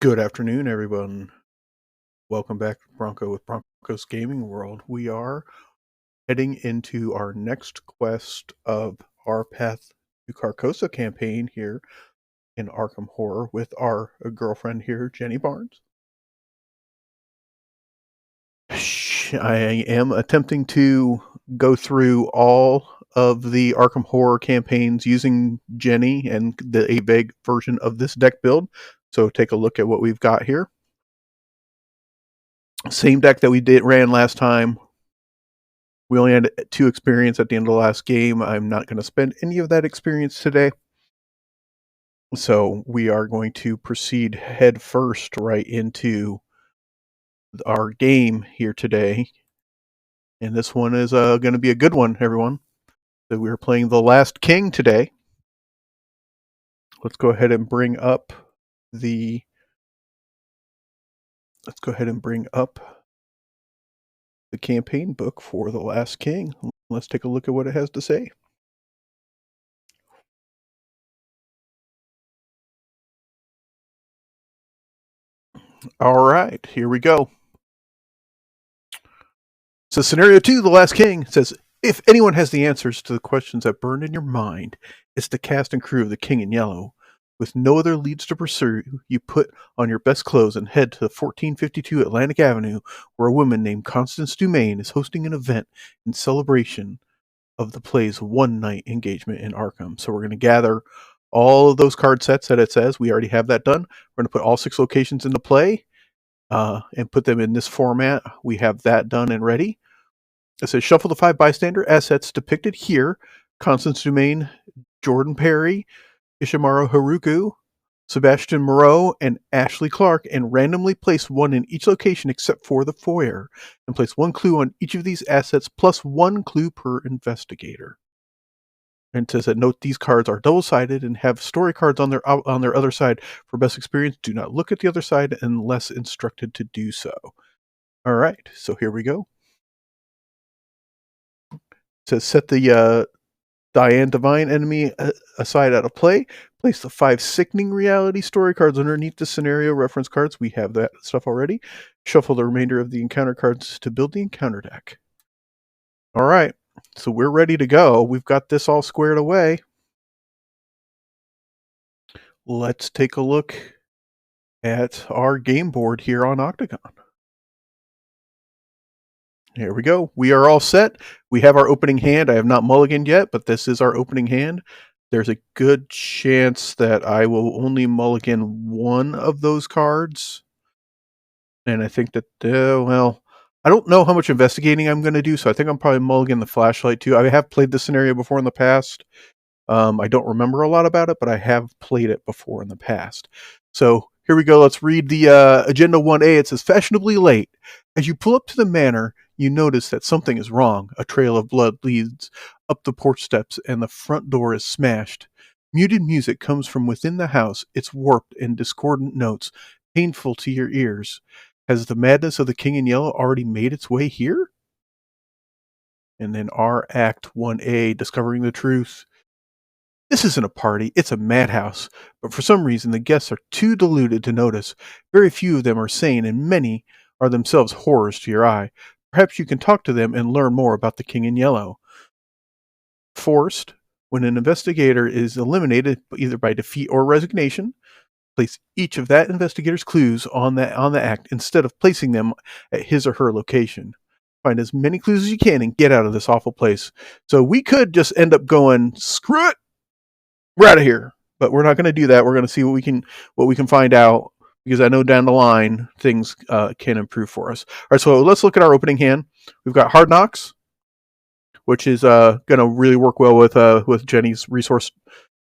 Good afternoon, everyone. Welcome back to Bronco with Bronco's Gaming World. We are heading into our next quest of our Path to Carcosa campaign here in Arkham Horror with our girlfriend here, Jenny Barnes. I am attempting to go through all of the Arkham Horror campaigns using Jenny and a vague version of this deck build. So take a look at what we've got here. Same deck that we ran last time. We only had 2 experience at the end of the last game. I'm not going to spend any of that experience today. So we are going to proceed head first right into our game here today. And this one is going to be a good one, everyone. So we're playing The Last King today. Let's go ahead and bring up the campaign book for The Last King. Let's take a look at what it has to say. All right, here we go. So scenario 2, The Last King, says, if anyone has the answers to the questions that burn in your mind, it's the cast and crew of The King in Yellow. With no other leads to pursue, you put on your best clothes and head to 1452 Atlantic Avenue, where a woman named Constance Dumaine is hosting an event in celebration of the play's one-night engagement in Arkham. So we're going to gather all of those card sets that it says. We already have that done. We're going to put all 6 locations into play and put them in this format. We have that done and ready. It says shuffle the 5 bystander assets depicted here: Constance Dumaine, Jordan Perry, Ishimaru Haruku, Sebastian Moreau, and Ashley Clark, and randomly place 1 in each location except for the foyer, and place 1 clue on each of these assets plus 1 clue per investigator. And it says that note these cards are double-sided and have story cards on their other side for best experience. Do not look at the other side unless instructed to do so. All right, so here we go. It says set the Diane Divine enemy aside out of play. Place the 5 sickening reality story cards underneath the scenario reference cards. We have that stuff already. Shuffle the remainder of the encounter cards to build the encounter deck. All right, so we're ready to go. We've got this all squared away. Let's take a look at our game board here on Octagon. Here we go. We are all set. We have our opening hand. I have not mulliganed yet, but this is our opening hand. There's a good chance that I will only mulligan 1 of those cards. And I think that, I don't know how much investigating I'm going to do, so I think I'm probably mulligan the flashlight too. I have played this scenario before in the past. I don't remember a lot about it, but I have played it before in the past. So here we go. Let's read the Agenda 1A. It says, fashionably late. As you pull up to the manor, you notice that something is wrong. A trail of blood leads up the porch steps, and the front door is smashed. Muted music comes from within the house, its warped and discordant notes, painful to your ears. Has the madness of the King in Yellow already made its way here? And then our Act 1A, Discovering the Truth. This isn't a party, it's a madhouse, but for some reason the guests are too deluded to notice. Very few of them are sane, and many are themselves horrors to your eye. Perhaps you can talk to them and learn more about the King in Yellow. Forced, when an investigator is eliminated either by defeat or resignation, place each of that investigator's clues on the act instead of placing them at his or her location. Find as many clues as you can and get out of this awful place. So we could just end up going, screw it, we're out of here. But we're not going to do that. We're going to see what we can find out, because I know down the line things can improve for us. All right, so let's look at our opening hand. We've got Hard Knocks, which is going to really work well with Jenny's resource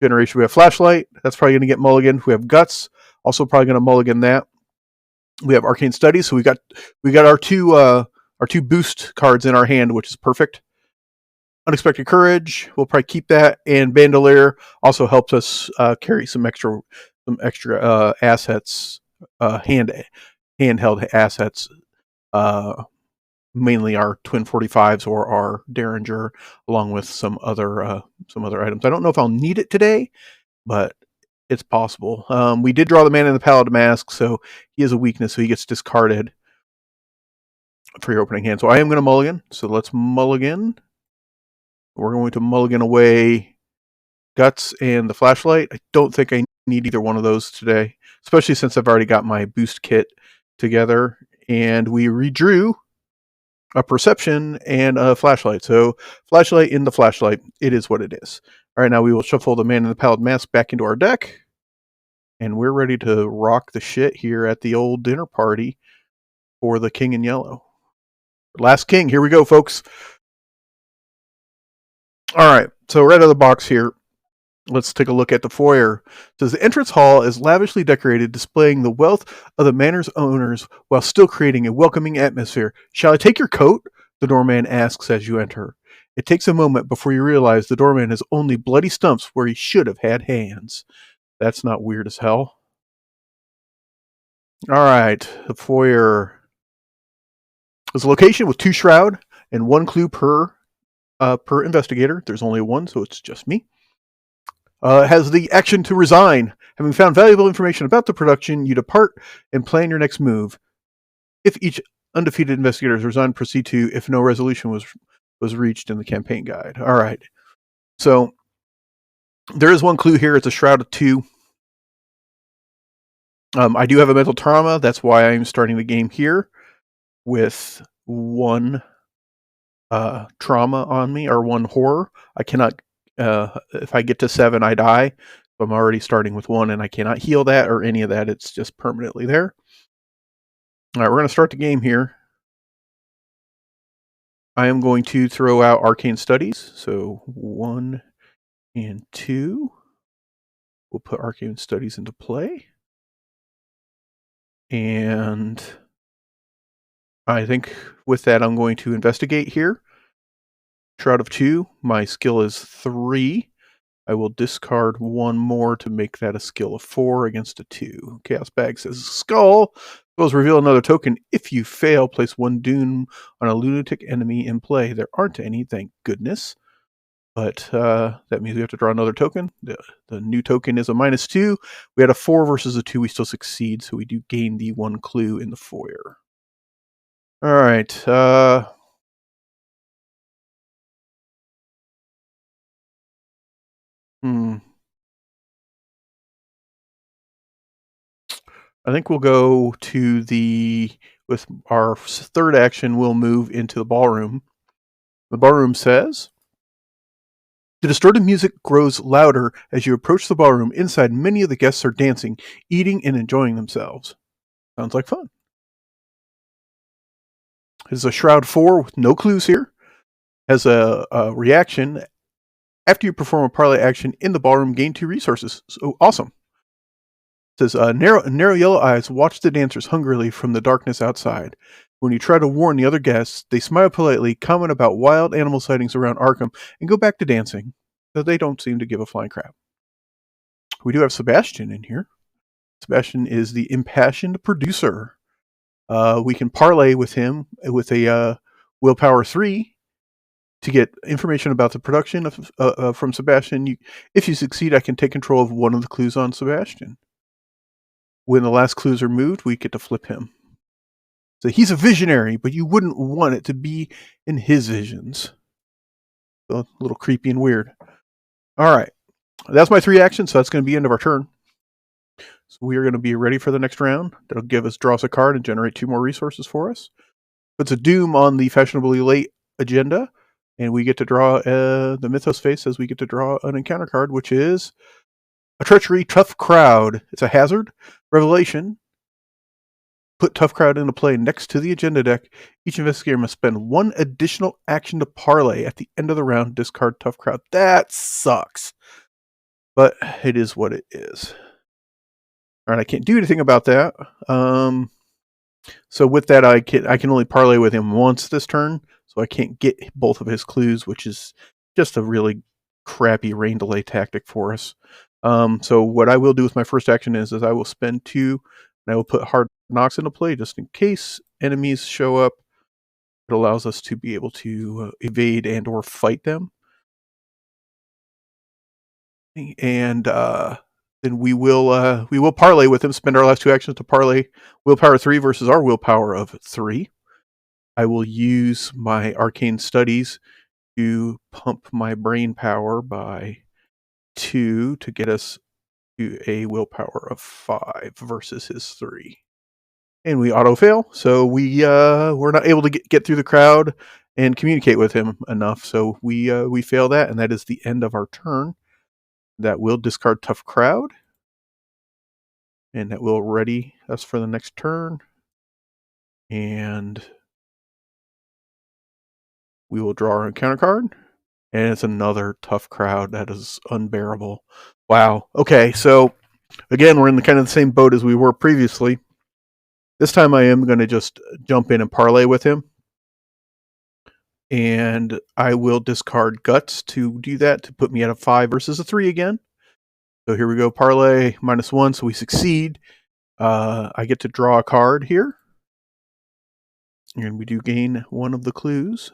generation. We have Flashlight. That's probably going to get mulligan. We have Guts. Also probably going to mulligan that. We have Arcane Studies. So we got our two boost cards in our hand, which is perfect. Unexpected Courage, we'll probably keep that, and Bandolier also helps us carry some extra assets, handheld assets, mainly our Twin 45s or our Derringer, along with some other items. I don't know if I'll need it today, but It's possible. We did draw the Man in the Paladin Mask, so he has a weakness, so he gets discarded for your opening hand. So I am going to mulligan. So let's mulligan. We're going to mulligan away Guts and the Flashlight. I don't think I need either one of those today, especially since I've already got my boost kit together. And we redrew a Perception and a Flashlight. So Flashlight in the Flashlight. It is what it is. All right, now we will shuffle the Man in the Paladin Mask back into our deck. And we're ready to rock the shit here at the old dinner party for the King in Yellow. Last King. Here we go, folks. All right, so right out of the box here, let's take a look at the foyer. It says the entrance hall is lavishly decorated, displaying the wealth of the manor's owners while still creating a welcoming atmosphere. Shall I take your coat? The doorman asks as you enter. It takes a moment before you realize the doorman has only bloody stumps where he should have had hands. That's not weird as hell. All right, the foyer is a location with 2 shroud and 1 clue per investigator. There's only 1, so it's just me. Has the action to resign. Having found valuable information about the production, you depart and plan your next move. If each undefeated investigator has resigned, proceed to if no resolution was reached in the campaign guide. All right. So there is 1 clue here. It's a shroud of 2. I do have a mental trauma. That's why I'm starting the game here with 1 trauma on me, or 1 horror. I cannot, if I get to 7, I die. I'm already starting with 1, and I cannot heal that or any of that. It's just permanently there. All right, we're going to start the game here. I am going to throw out Arcane Studies. So 1 and 2. We'll put Arcane Studies into play. And I think with that, I'm going to investigate here. Shroud of 2. My skill is 3. I will discard 1 more to make that a skill of 4 against a 2. Chaos Bag says Skull. Skulls reveal another token. If you fail, place 1 doom on a lunatic enemy in play. There aren't any, thank goodness. But that means we have to draw another token. The new token is a -2. We had a 4 versus a 2. We still succeed, so we do gain the 1 clue in the foyer. All right. I think we'll go to with our 3rd action, we'll move into the ballroom. The ballroom says, the distorted music grows louder as you approach the ballroom. Inside, many of the guests are dancing, eating, and enjoying themselves. Sounds like fun. This is a Shroud 4 with no clues here. Has a reaction. After you perform a parlay action in the ballroom, gain 2 resources. So awesome. It says, narrow yellow eyes watch the dancers hungrily from the darkness outside. When you try to warn the other guests, they smile politely, comment about wild animal sightings around Arkham, and go back to dancing, though they don't seem to give a flying crap. We do have Sebastian in here. Sebastian is the impassioned producer. We can parlay with him with a willpower 3 to get information about the production from Sebastian. If you succeed, I can take control of 1 of the clues on Sebastian. When the last clues are moved, we get to flip him. So he's a visionary, but you wouldn't want it to be in his visions. So a little creepy and weird. All right. That's my 3 actions, so that's going to be the end of our turn. So we are going to be ready for the next round. That'll draw us a card and generate 2 more resources for us. Puts a doom on the fashionably late agenda, and we get to draw, the Mythos face says we get to draw an encounter card, which is a Treachery Tough Crowd. It's a hazard. Revelation. Put Tough Crowd into play next to the agenda deck. Each investigator must spend 1 additional action to parlay. At the end of the round, discard Tough Crowd. That sucks. But it is what it is. All right, I can't do anything about that. So with that, I can only parlay with him once this turn. So I can't get both of his clues, which is just a really crappy rain delay tactic for us. So what I will do with my first action is I will spend 2, and I will put Hard Knocks into play just in case enemies show up. It allows us to be able to evade and or fight them. And then we will parlay with him. Spend our last 2 actions to parlay willpower 3 versus our willpower of 3. I will use my arcane studies to pump my brain power by 2 to get us to a willpower of 5 versus his 3. And we auto fail, so we're not able to get through the crowd and communicate with him enough. So we fail that, and that is the end of our turn. That will discard Tough Crowd, and that will ready us for the next turn. And we will draw our encounter card, and it's another Tough Crowd. That is unbearable. Wow. Okay, so again, we're in the kind of the same boat as we were previously. This time I am going to just jump in and parlay with him. And I will discard Guts to do that, to put me at a 5 versus a 3 again. So here we go, parlay, -1, so we succeed. I get to draw a card here. And we do gain one of the clues.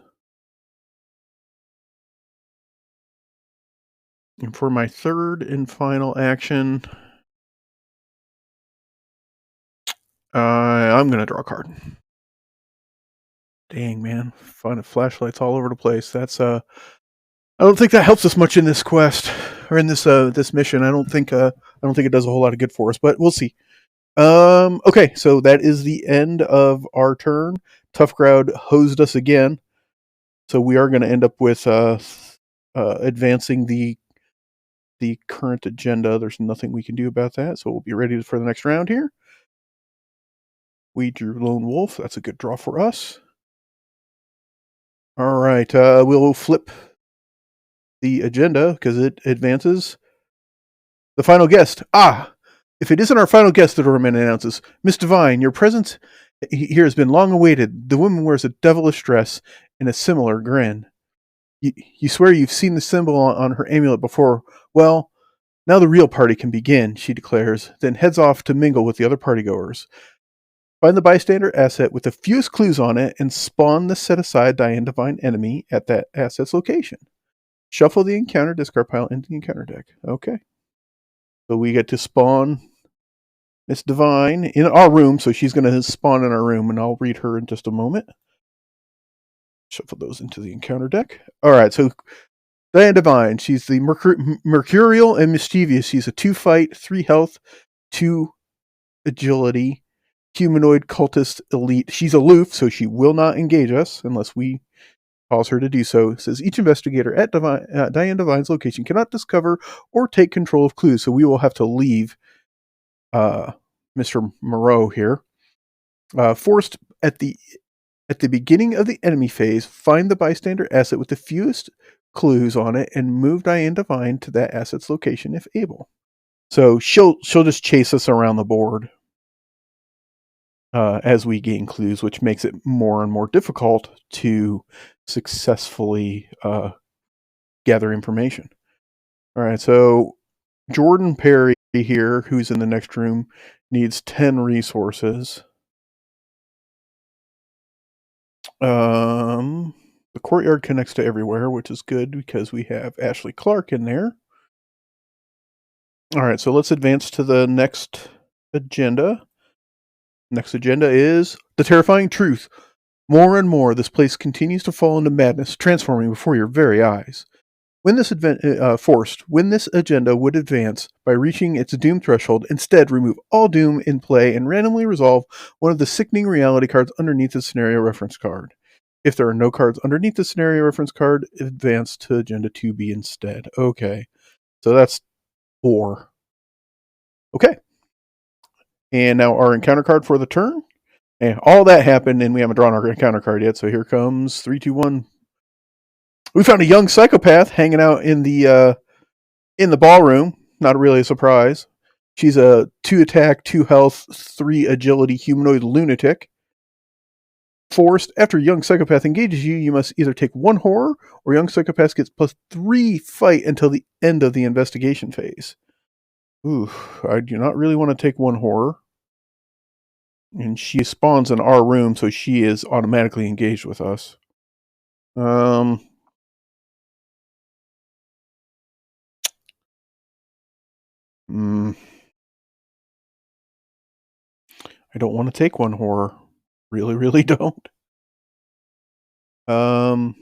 And for my third and final action, I'm going to draw a card. Dang, man. Finding flashlights all over the place. That's I don't think that helps us much in this quest or in this mission. I don't think it does a whole lot of good for us, but we'll see. Okay, so that is the end of our turn. Tough Crowd hosed us again, so we are going to end up with advancing the current agenda. There's nothing we can do about that, so we'll be ready for the next round here. We drew Lone Wolf. That's a good draw for us. All right, we'll flip the agenda because it advances. The final guest. If it isn't our final guest, the doorman announces, Miss Divine, your presence here has been long awaited. The woman wears a devilish dress and a similar grin. You swear you've seen the symbol on her amulet before. Well, now the real party can begin, she declares, then heads off to mingle with the other partygoers. Find the bystander asset with the fewest clues on it and spawn the set-aside Diane Divine enemy at that asset's location. Shuffle the encounter discard pile into the encounter deck. Okay. So we get to spawn Miss Divine in our room, so she's going to spawn in our room, and I'll read her in just a moment. Shuffle those into the encounter deck. All right, so Diane Divine, she's the mercurial and mischievous. She's a 2-fight, 3 health, 2 agility, humanoid cultist elite. She's aloof, so she will not engage us unless we cause her to do so. It says each investigator at Diane Divine's location cannot discover or take control of clues, so we will have to leave Mr. Moreau here. Forced at the beginning of the enemy phase, find the bystander asset with the fewest clues on it and move Diane Divine to that asset's location if able. So she'll just chase us around the board as we gain clues, which makes it more and more difficult to successfully gather information. All right, so Jordan Perry here, who's in the next room, needs 10 resources. The courtyard connects to everywhere, which is good because we have Ashley Clark in there. All right, so let's advance to the next agenda. Next agenda is the terrifying truth. More and more, this place continues to fall into madness, transforming before your very eyes. When this agenda would advance by reaching its doom threshold, instead remove all doom in play and randomly resolve one of the sickening reality cards underneath the scenario reference card. If there are no cards underneath the scenario reference card, advance to agenda 2B instead. Okay, so that's 4. Okay. And now our encounter card for the turn. And all that happened, and we haven't drawn our encounter card yet, so here comes 3, 2, 1. We found a young psychopath hanging out in the ballroom. Not really a surprise. She's a 2 attack, 2 health, 3 agility humanoid lunatic. Forced, after young psychopath engages you, you must either take 1 horror, or young psychopath gets +3 fight until the end of the investigation phase. Ooh, I do not really want to take 1 horror. And she spawns in our room, so she is automatically engaged with us. I don't want to take one horror. Really, really don't. Um,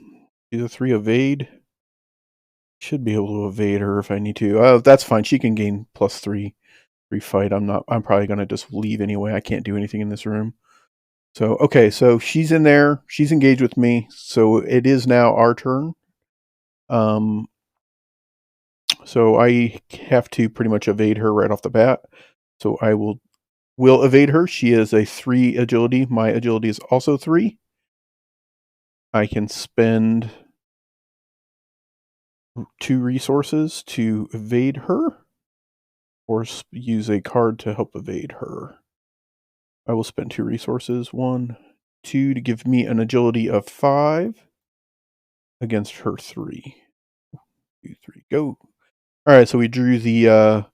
either 3 evade. Should be able to evade her if I need to. That's fine. She can gain +3 fight. I'm probably gonna just leave anyway. I can't do anything in this room. So okay, so she's in there. She's engaged with me. So it is now our turn. Um, so I have to pretty much evade her right off the bat. So I will evade her. She is a 3 agility. My agility is also 3. I can spend 2 resources to evade her, or use a card to help evade her. I will spend 2 resources. 1, 2 to give me an agility of 5 against her 3. 2, 3, go. All right, so we drew the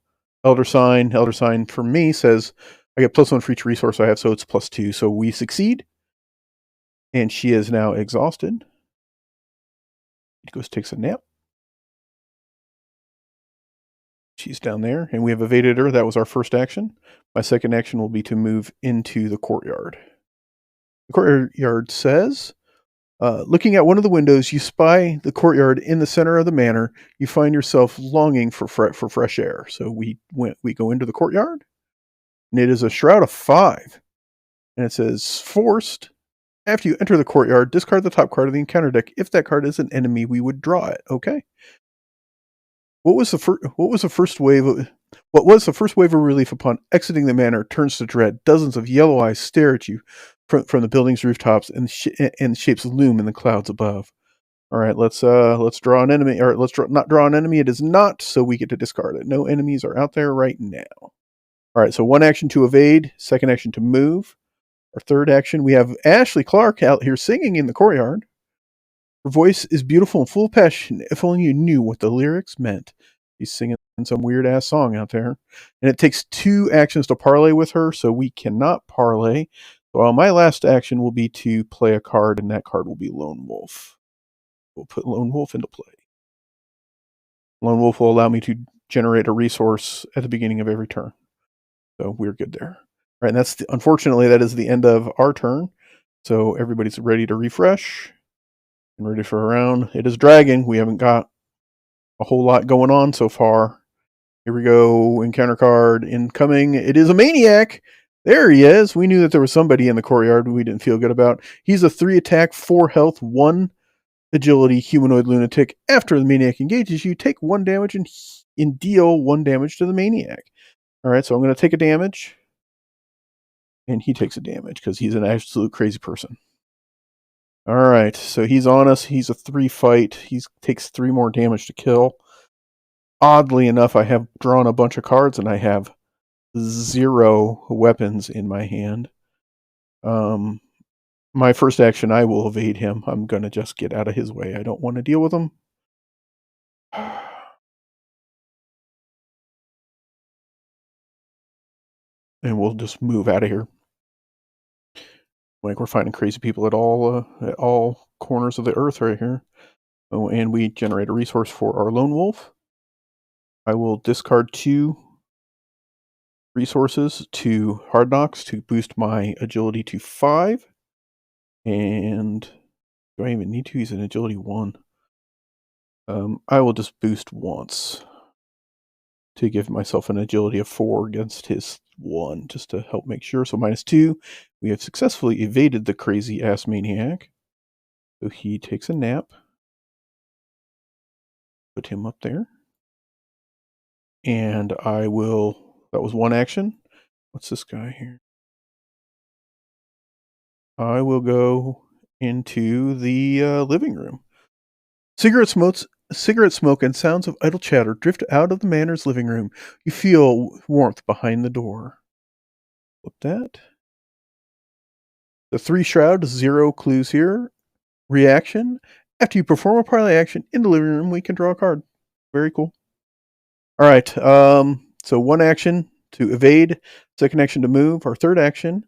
Elder Sign. Elder Sign for me says I get +1 for each resource I have, so it's +2. So we succeed, and she is now exhausted. She goes, takes a nap. She's down there, and we have evaded her. That was our first action. My second action will be to move into the courtyard. The courtyard says, looking at one of the windows, you spy the courtyard in the center of the manor. You find yourself longing for fresh air. So we go into the courtyard, and it is a shroud of 5. And it says, forced. After you enter the courtyard, discard the top card of the encounter deck. If that card is an enemy, we would draw it. Okay. What was the first wave of relief upon exiting the manor turns to dread. Dozens of yellow eyes stare at you from the building's rooftops, and shapes loom in the clouds above. All right, let's draw an enemy. Or not draw an enemy. It is not, so we get to discard it. No enemies are out there right now. All right, so 1 action to evade, second action to move. Our third action, we have Ashley Clark out here singing in the courtyard. Her voice is beautiful and full of passion. If only you knew what the lyrics meant. She's singing some weird ass song out there. And it takes 2 actions to parlay with her, so we cannot parlay. Well, my last action will be to play a card, and that card will be Lone Wolf. We'll put Lone Wolf into play. Lone Wolf will allow me to generate a resource at the beginning of every turn. So we're good there. All right, and unfortunately, that is the end of our turn. So everybody's ready to refresh and ready for a round. It is dragging. We haven't got a whole lot going on so far. Here we go. Encounter card incoming. It is a maniac. There he is. We knew that there was somebody in the courtyard we didn't feel good about. He's a 3 attack, 4 health, 1 agility humanoid lunatic. After the maniac engages you, take 1 damage and deal 1 damage to the maniac. All right, so I'm going to take a damage. And he takes a damage because he's an absolute crazy person. All right, so he's on us. He's a 3 fight. He takes 3 more damage to kill. Oddly enough, I have drawn a bunch of cards and I have 0 weapons in my hand. My first action, I will evade him. I'm going to just get out of his way. I don't want to deal with him. And we'll just move out of here. Like we're finding crazy people at all corners of the earth right here. Oh, and we generate a resource for our Lone Wolf. I will discard 2 resources to Hard Knocks to boost my agility to 5. And do I even need to use an agility 1? I will just boost once to give myself an agility of 4 against his 1, just to help make sure. So -2. We have successfully evaded the crazy ass maniac. So he takes a nap. Put him up there. And I will, that was 1 action. What's this guy here? I will go into the living room. Cigarette smoke and sounds of idle chatter drift out of the manor's living room. You feel warmth behind the door. Flip that. The 3 shroud, 0 clues here. Reaction. After you perform a parlay action in the living room, we can draw a card. Very cool. All right. So 1 action to evade, second action to move. Our third action,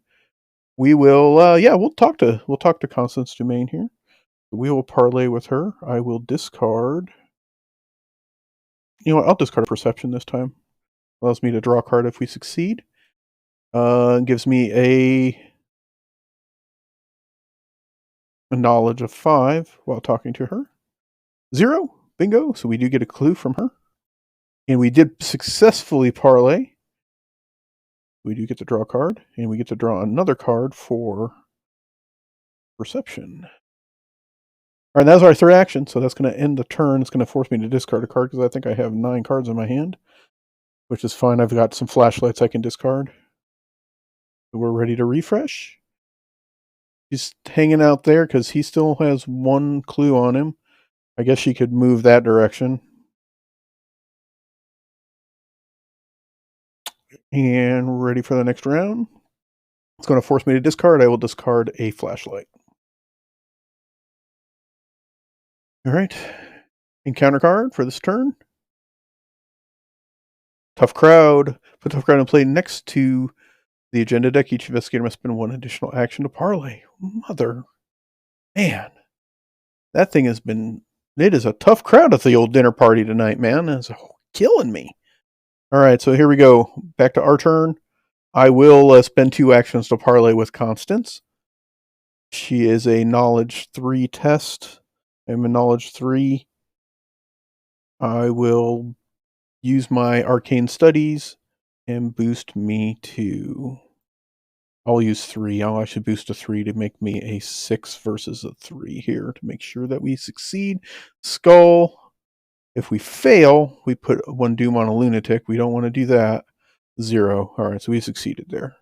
we will. We'll talk to Constance Dumaine here. We will parlay with her. I will discard. You know what? I'll discard a perception this time. Allows me to draw a card if we succeed. Gives me a knowledge of 5 while talking to her. 0. Bingo. So we do get a clue from her. And we did successfully parlay. We do get to draw a card. And we get to draw another card for perception. All right, that was our third action. So that's going to end the turn. It's going to force me to discard a card because I think I have 9 cards in my hand, which is fine. I've got some flashlights I can discard. So we're ready to refresh. He's hanging out there because he still has 1 clue on him. I guess she could move that direction. And ready for the next round. It's going to force me to discard. I will discard a flashlight. All right. Encounter card for this turn. Tough Crowd. Put Tough Crowd in play next to the agenda deck. Each investigator must spend 1 additional action to parlay. Mother. Man. That thing has been... It is a tough crowd at the old dinner party tonight, man. It's killing me. All right, so here we go. Back to our turn. I will spend 2 actions to parlay with Constance. She is a knowledge 3 test. I'm a knowledge 3. I will use my arcane studies and boost me to... I'll use 3. I should boost to 3 to make me a 6 versus a 3 here to make sure that we succeed. Skull. If we fail, we put 1 doom on a lunatic. We don't want to do that. 0. All right, so we succeeded there.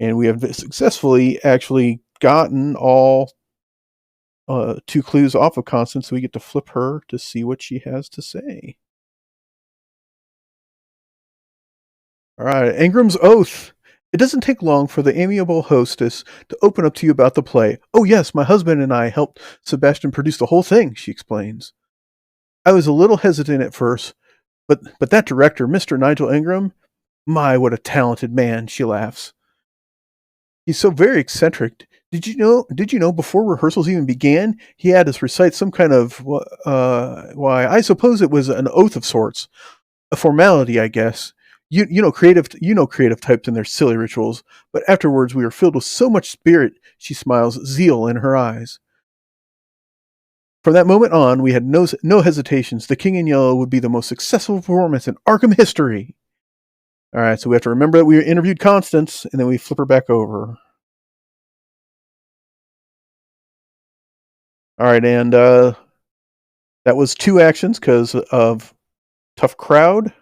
And we have successfully actually gotten all 2 clues off of Constance, so we get to flip her to see what she has to say. All right, Ingram's Oath. It doesn't take long for the amiable hostess to open up to you about the play. Oh yes, my husband and I helped Sebastian produce the whole thing, she explains. I was a little hesitant at first, but that director, Mr. Nigel Ingram, my, what a talented man, she laughs. He's so very eccentric. Did you know before rehearsals even began, he had us recite some kind of, why, I suppose it was an oath of sorts. A formality, I guess. You know creative types and their silly rituals, but afterwards we were filled with so much spirit, she smiles, zeal in her eyes. From that moment on, we had no hesitations. The King in Yellow would be the most successful performance in Arkham history. All right, so we have to remember that we interviewed Constance, and then we flip her back over. All right, and that was 2 actions because of Tough Crowd.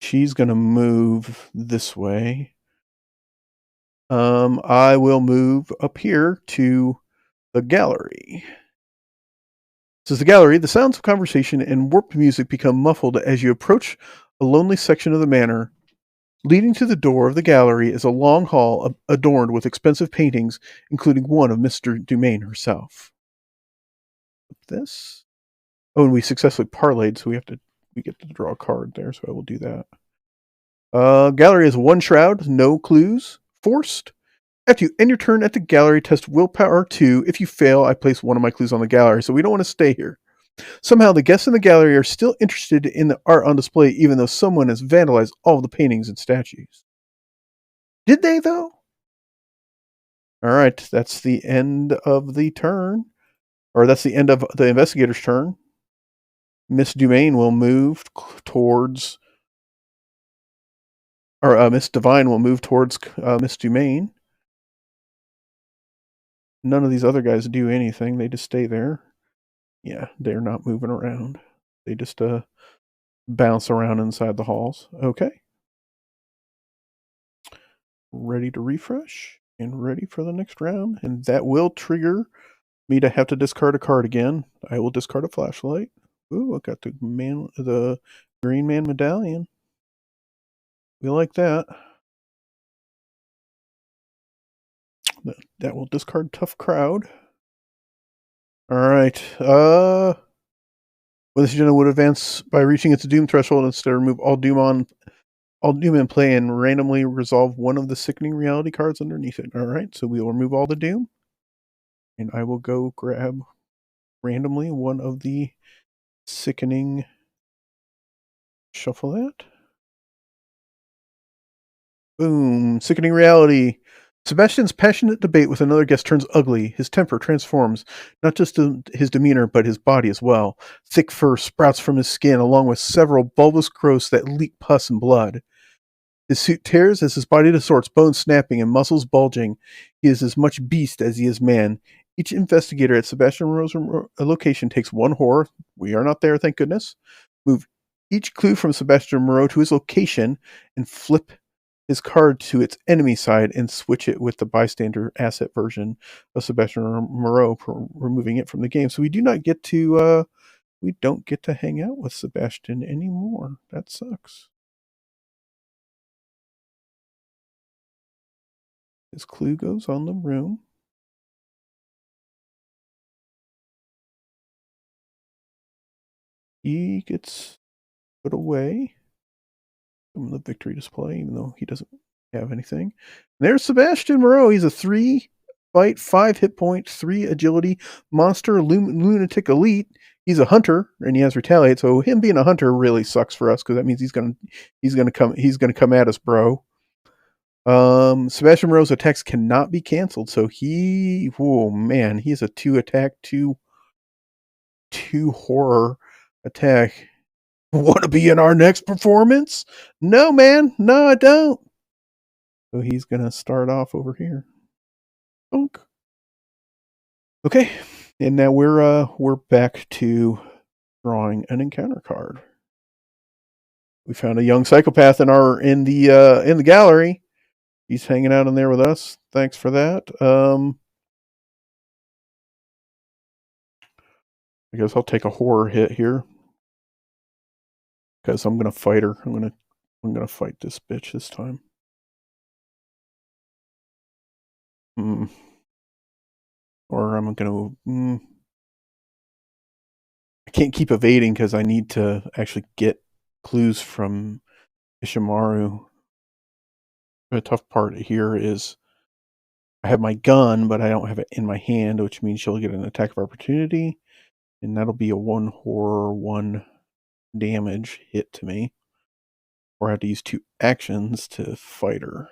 She's going to move this way. I will move up here to the gallery. This is the gallery. The sounds of conversation and warped music become muffled as you approach a lonely section of the manor. Leading to the door of the gallery is a long hall adorned with expensive paintings, including one of Mr. Dumaine herself. This. Oh, and we successfully parlayed, so we get to draw a card there, so I will do that. Gallery is 1 shroud, no clues, forced. After you end your turn at the gallery, test willpower 2. If you fail, I place 1 of my clues on the gallery, so we don't want to stay here. Somehow, the guests in the gallery are still interested in the art on display, even though someone has vandalized all of the paintings and statues. Did they, though? All right, that's the end of the turn. Or that's the end of the investigator's turn. Miss Dumaine will move towards... Or Miss Devine will move towards Miss Dumaine. None of these other guys do anything. They just stay there. Yeah, they're not moving around. They just bounce around inside the halls. Okay. Ready to refresh and ready for the next round. And that will trigger me to have to discard a card again. I will discard a flashlight. Ooh, I got the Green Man medallion. We like that. That will discard Tough Crowd. All right. When this agenda would advance by reaching its doom threshold, instead remove all doom in play and randomly resolve 1 of the sickening reality cards underneath it. All right, so we will remove all the doom, and I will go grab randomly 1 of the sickening shuffle that. Boom. Sickening reality. Sebastian's passionate debate with another guest turns ugly. His temper transforms, not just his demeanor, but his body as well. Thick fur sprouts from his skin, along with several bulbous growths that leak pus and blood. His suit tears as his body distorts, bones snapping and muscles bulging. He is as much beast as he is man. Each investigator at Sebastian Moreau's location takes one horror. We are not there, thank goodness. Move each clue from Sebastian Moreau to his location and flip his card to its enemy side and switch it with the bystander asset version of Sebastian Moreau, removing it from the game. So we don't get to hang out with Sebastian anymore. That sucks. His clue goes on the room. He gets put away from the victory display, even though he doesn't have anything. And there's Sebastian Moreau. He's a 3 fight, 5 hit point, 3 agility monster, lunatic elite. He's a hunter and he has retaliate. So him being a hunter really sucks for us because that means he's gonna come at us, bro. Sebastian Moreau's attacks cannot be canceled, so he's a 2 attack, 2 horror attack. Want to be in our next performance? No, man. No, I don't. So he's gonna start off over here. Okay, and now we're back to drawing an encounter card. We found a young psychopath in the gallery. He's hanging out in there with us. Thanks for that. I guess I'll take a horror hit here because I'm gonna fight her. I'm gonna fight this bitch this time. Or I'm gonna. I can't keep evading because I need to actually get clues from Ishimaru. The tough part here is I have my gun, but I don't have it in my hand, which means she'll get an attack of opportunity, and that'll be a 1 horror, 1 damage hit to me. Or I have to use 2 actions to fight her.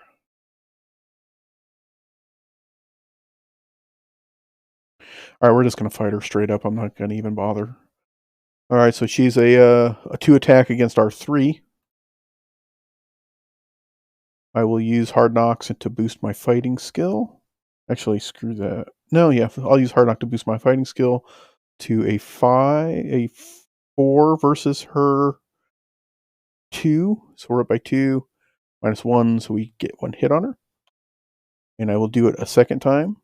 Alright, we're just going to fight her straight up. I'm not going to even bother. Alright, so she's a 2 attack against our 3. I will use Hard Knocks to boost my fighting skill. Actually, screw that. No, yeah, I'll use Hard Knock to boost my fighting skill to a 4 versus her 2. So we're up by 2. -1, so we get 1 hit on her. And I will do it a second time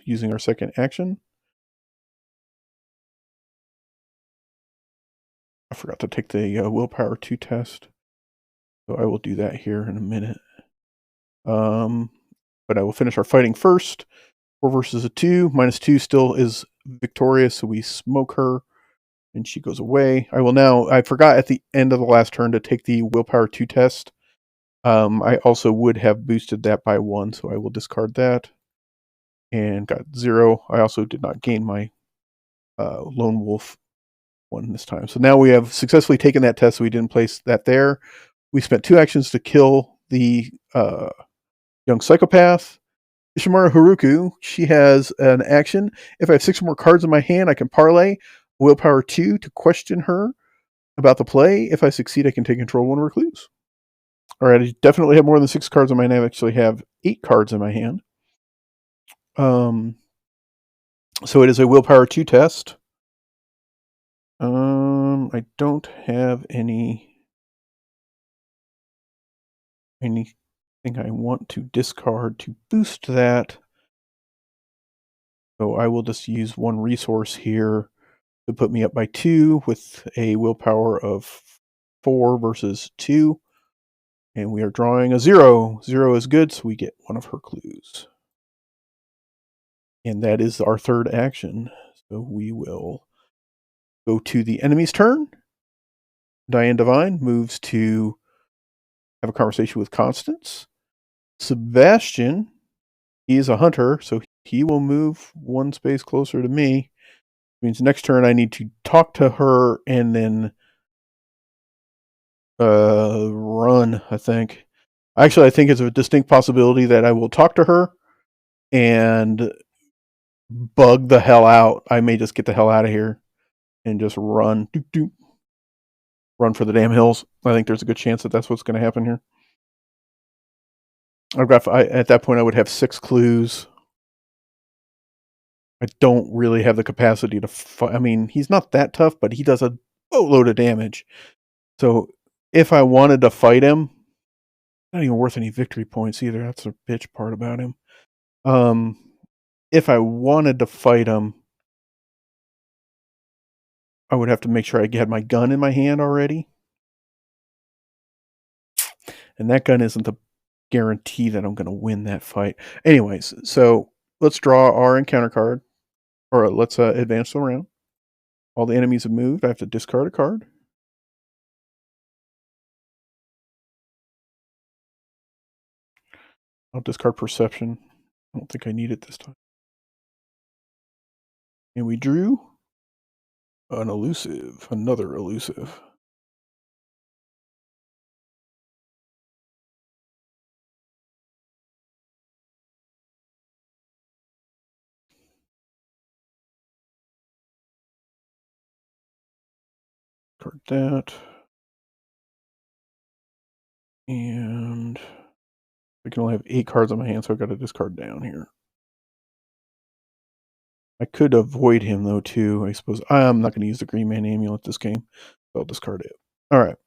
using our second action. I forgot to take the willpower 2 test. So I will do that here in a minute. But I will finish our fighting first. 4 versus a 2. -2 still is victorious, so we smoke her. And she goes away. I forgot at the end of the last turn to take the willpower 2 test. I also would have boosted that by 1, so I will discard that. And got 0. I also did not gain my lone wolf 1 this time. So now we have successfully taken that test, so we didn't place that there. We spent 2 actions to kill the young psychopath. Ishimaru Haruku, she has an action. If I have 6 or more cards in my hand, I can parlay willpower 2 to question her about the play. If I succeed, I can take control of 1 of her clues. All right, I definitely have more than 6 cards in my hand. I actually have 8 cards in my hand. So it is a willpower 2 test. I don't have anything I want to discard to boost that. So I will just use 1 resource here to put me up by 2 with a willpower of 4 versus 2. And we are drawing a 0. 0 is good, so we get 1 of her clues. And that is our 3rd action. So we will go to the enemy's turn. Diane Devine moves to have a conversation with Constance. Sebastian, he is a hunter, so he will move 1 space closer to me. Means next turn I need to talk to her and then Run, I think. Actually, I think it's a distinct possibility that I will talk to her and bug the hell out. I may just get the hell out of here and just run. Doop, doop. Run for the damn hills. I think there's a good chance that that's what's going to happen here. At that point, I would have 6 clues. I don't really have the capacity to fight. I mean, he's not that tough, but he does a boatload of damage. So if I wanted to fight him, not even worth any victory points either. That's the bitch part about him. If I wanted to fight him, I would have to make sure I had my gun in my hand already. And that gun isn't the guarantee that I'm going to win that fight. Anyways, so let's draw our encounter card. Or let's advance the round. All the enemies have moved. I have to discard a card. I'll discard Perception. I don't think I need it this time. And we drew an elusive. Another elusive. Card that. And I can only have 8 cards on my hand, so I've got to discard down here. I could avoid him, though, too. I suppose I'm not going to use the Green Man Amulet this game, so I'll discard it. All right.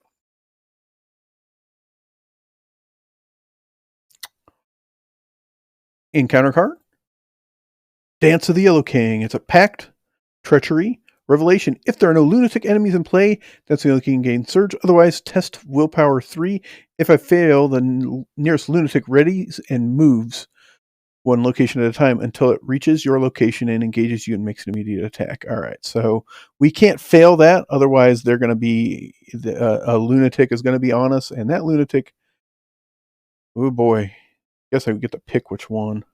Encounter card. Dance of the Yellow King. It's a pact, treachery, revelation. If there are no lunatic enemies in play, Dance of the Yellow King gains surge. Otherwise, test willpower 3. If I fail, the nearest lunatic readies and moves one location at a time until it reaches your location and engages you and makes an immediate attack. All right, so we can't fail that. Otherwise, they're going to be a lunatic is going to be on us, and that lunatic. Oh boy, guess I would get to pick which one.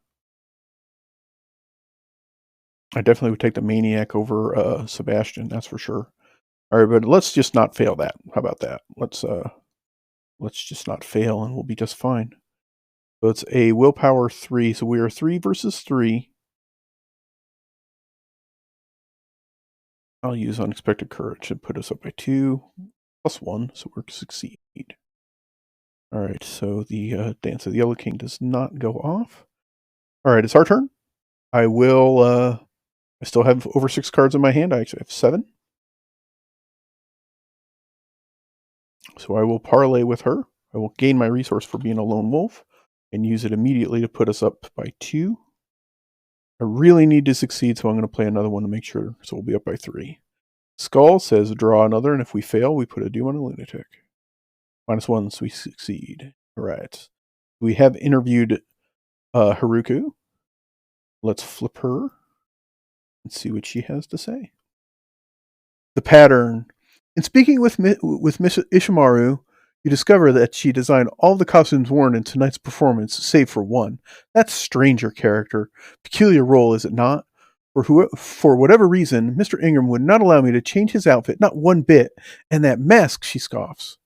I definitely would take the maniac over Sebastian. That's for sure. All right, but let's just not fail that. How about that? Let's just not fail, and we'll be just fine. So it's a willpower 3. So we are 3 versus 3. I'll use unexpected courage and put us up by 2 plus 1, so we're succeed. All right, so the Dance of the Yellow King does not go off. All right, it's our turn. I will. I still have over 6 cards in my hand. I actually have 7. So I will parlay with her. I will gain my resource for being a lone wolf and use it immediately to put us up by 2. I really need to succeed, so I'm going to play another one to make sure. So we'll be up by 3. Skull says draw another, and if we fail, we put a doom on a lunatic. -1, so we succeed. All right. We have interviewed Haruko. Let's flip her and see what she has to say. The pattern. In speaking with Miss Ishimaru, you discover that she designed all the costumes worn in tonight's performance, save for one. That's stranger character. Peculiar role, is it not? For whatever reason, Mr. Ingram would not allow me to change his outfit, not one bit. And that mask, she scoffs.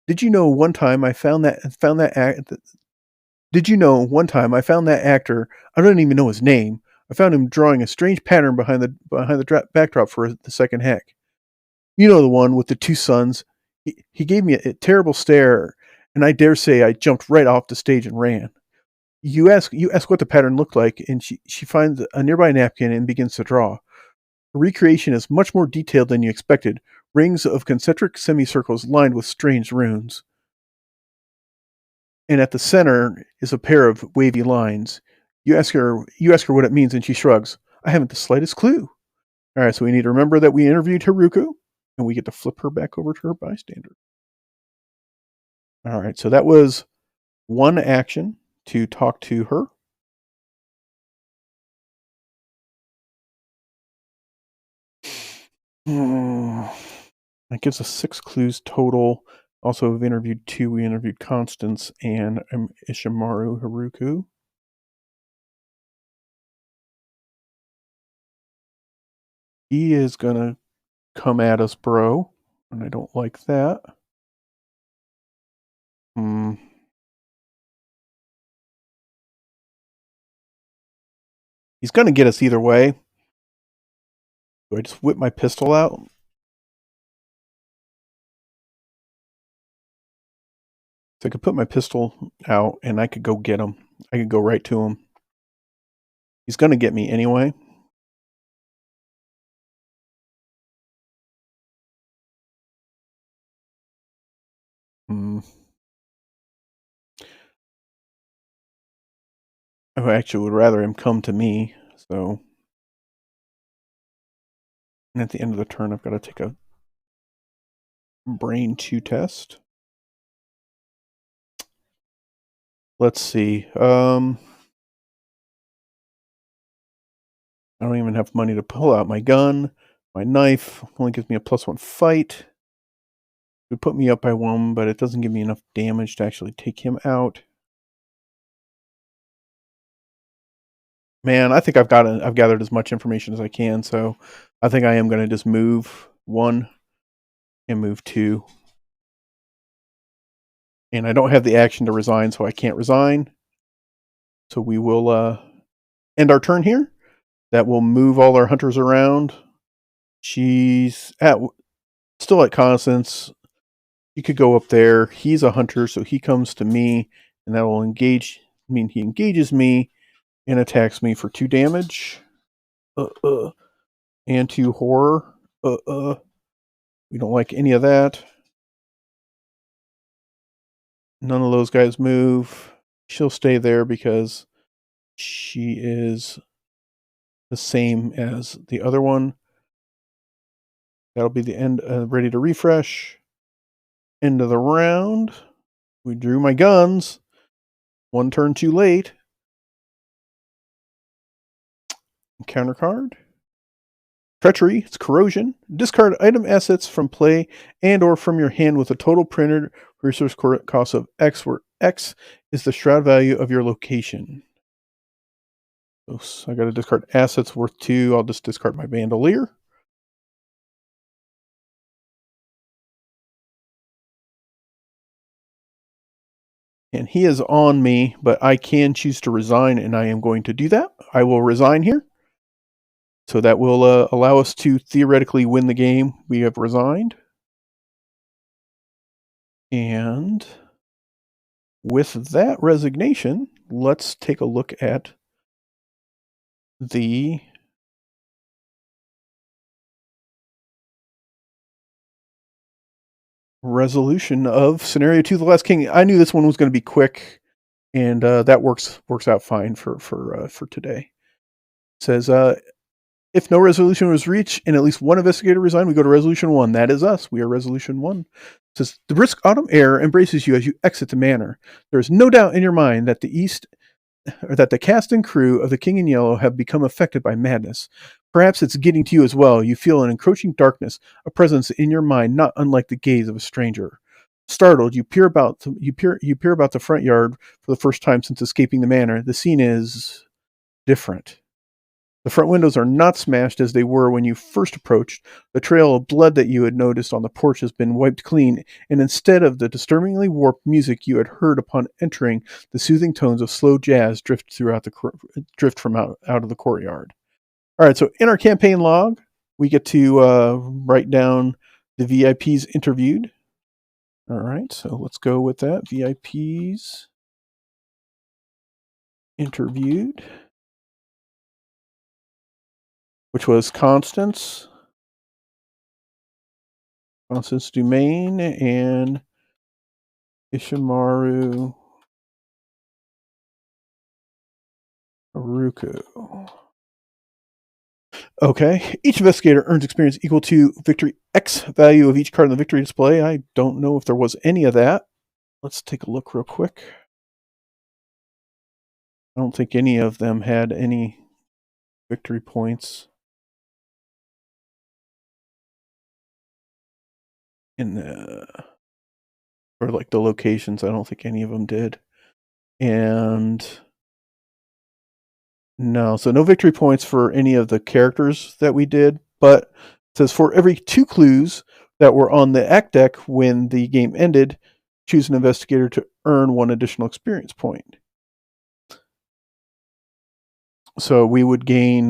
Did you know one time I found that Did you know one time I found that actor? I don't even know his name. I found him drawing a strange pattern behind the backdrop for the second hack. You know, the one with the 2 suns. He gave me a terrible stare, and I dare say I jumped right off the stage and ran. You ask what the pattern looked like, and she finds a nearby napkin and begins to draw. The recreation is much more detailed than you expected. Rings of concentric semicircles lined with strange runes. And at the center is a pair of wavy lines. You ask her what it means, and she shrugs. I haven't the slightest clue. All right, so we need to remember that we interviewed Haruko, and we get to flip her back over to her bystander. All right, so that was one action to talk to her. That gives us 6 clues total. Also, we've interviewed 2. We interviewed Constance and Ishimaru Haruko. He is going to come at us, bro, and I don't like that. Hmm. He's going to get us either way. Do I just whip my pistol out? So I could put my pistol out and I could go get him. I could go right to him. He's going to get me anyway. Hmm. I actually would rather him come to me. So, and at the end of the turn, I've got to take a brain 2 test. Let's see. I don't even have money to pull out my gun. My knife only gives me a +1 fight. It would put me up by 1, but it doesn't give me enough damage to actually take him out. Man, I think I've gathered as much information as I can, so I think I am going to just move 1 and move 2. And I don't have the action to resign, so I can't resign. So we will end our turn here. That will move all our hunters around. She's still at Constance. He could go up there. He's a hunter, so he comes to me, and that will he engages me and attacks me for 2 damage. And 2 horror. We don't like any of that. None of those guys move. She'll stay there because she is the same as the other one. That'll be the end. Ready to refresh. End of the round. We drew my guns. 1 turn too late. Counter card. Treachery. It's corrosion. Discard item assets from play and or from your hand with a total printed resource cost of X, where X is the shroud value of your location. So I got to discard assets worth 2. I'll just discard my bandolier. And he is on me, but I can choose to resign, and I am going to do that. I will resign here. So that will allow us to theoretically win the game. We have resigned. And with that resignation, let's take a look at the resolution of Scenario 2, The Last King. I knew this one was going to be quick, and that works out fine for today. It says, if no resolution was reached and at least one investigator resigned, we go to Resolution 1. That is us. We are Resolution 1. It says, the brisk autumn air embraces you as you exit the manor. There is no doubt in your mind that the cast and crew of the King in Yellow have become affected by madness. Perhaps it's getting to you as well. You feel an encroaching darkness, a presence in your mind not unlike the gaze of a stranger. Startled, you peer about the front yard for the first time since escaping the manor. The scene is different. The front windows are not smashed as they were when you first approached. The trail of blood that you had noticed on the porch has been wiped clean, and instead of the disturbingly warped music you had heard upon entering, the soothing tones of slow jazz drift from out of the courtyard. All right, so in our campaign log, we get to write down the VIPs interviewed. All right, so let's go with that. VIPs interviewed, which was Constance Dumain, and Ishimaru Haruko. Okay. Each investigator earns experience equal to victory X value of each card in the victory display. I don't know if there was any of that. Let's take a look real quick. I don't think any of them had any victory points in or like the locations. I don't think any of them did. And no, so no victory points for any of the characters that we did, but it says for every 2 clues that were on the act deck when the game ended, Choose an investigator to earn 1 additional experience point. So we would gain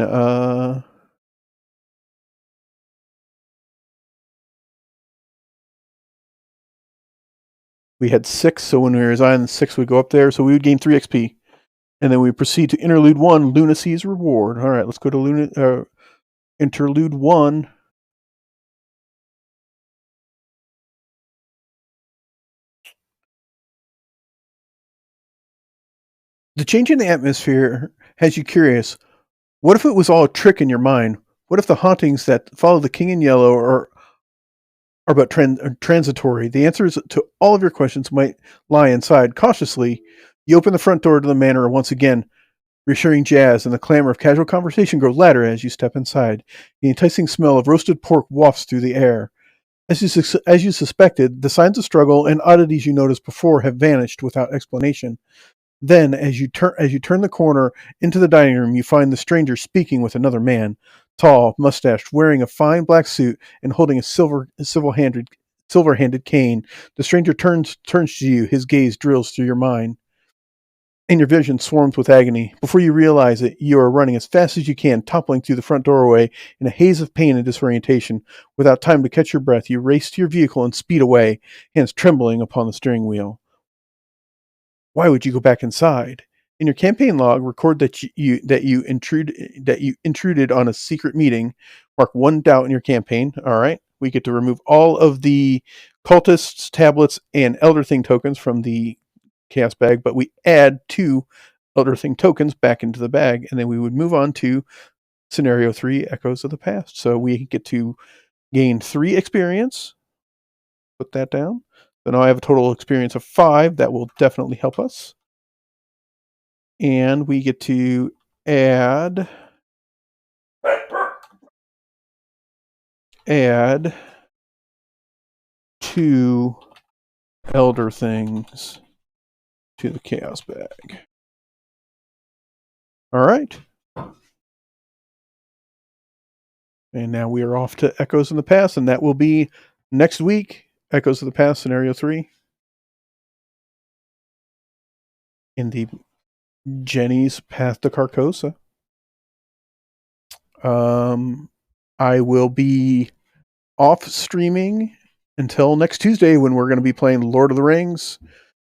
we had 6, so when we resign 6 we go up there, so we would gain 3 XP. And then we proceed to Interlude 1, Lunacy's Reward. All right, let's go to Interlude 1. The change in the atmosphere has you curious. What if it was all a trick in your mind? What if the hauntings that follow the King in Yellow are but transitory? The answers to all of your questions might lie inside. Cautiously, you open the front door to the manor once again. Reassuring jazz and the clamor of casual conversation grow louder as you step inside. The enticing smell of roasted pork wafts through the air. As you suspected, the signs of struggle and oddities you noticed before have vanished without explanation. Then, as you turn the corner into the dining room, you find the stranger speaking with another man, tall, mustached, wearing a fine black suit and holding a silver-handed cane. The stranger turns to you. His gaze drills through your mind, and your vision swarms with agony. Before you realize it, you are running as fast as you can, toppling through the front doorway in a haze of pain and disorientation. Without time to catch your breath, you race to your vehicle and speed away, hands trembling upon the steering wheel. Why would you go back inside? In your campaign log, record that you intruded on a secret meeting. Mark 1 doubt in your campaign. All right, we get to remove all of the cultists, tablets, and Elder Thing tokens from the chaos bag, but we add 2 Elder Thing tokens back into the bag, and then we would move on to scenario 3, Echoes of the Past. So we get to gain 3 experience. Put that down. So now I have a total experience of 5. That will definitely help us. And we get to add 2 Elder Things to the chaos bag. All right. And now we are off to Echoes in the Past, and that will be next week. Echoes of the Past, Scenario 3. In the Jenny's Path to Carcosa. I will be off streaming until next Tuesday when we're going to be playing Lord of the Rings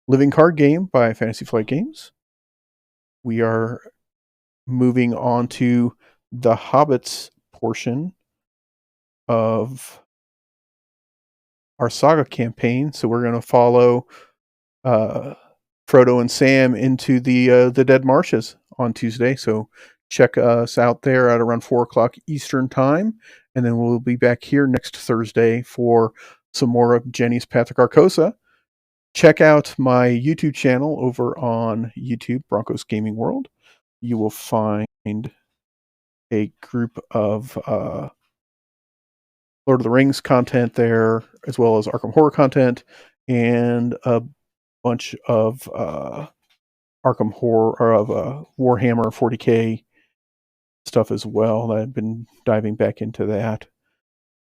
Living Card Game by Fantasy Flight Games. We are moving on to the Hobbits portion of our saga campaign. So we're going to follow Frodo and Sam into the Dead Marshes on Tuesday. So check us out there at around 4 o'clock Eastern Time. And then we'll be back here next Thursday for some more of Jenny's Path to Carcosa. Check out my YouTube channel over on YouTube, Broncos Gaming World. You will find a group of Lord of the Rings content there, as well as Arkham Horror content, and a bunch of Arkham Horror, or of Warhammer 40K stuff as well. I've been diving back into that.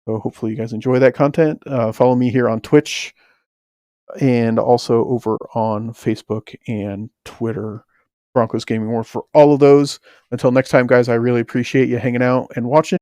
So hopefully you guys enjoy that content. Follow me here on Twitch and also over on Facebook and Twitter, Broncos Gaming World, for all of those. Until next time, guys, I really appreciate you hanging out and watching.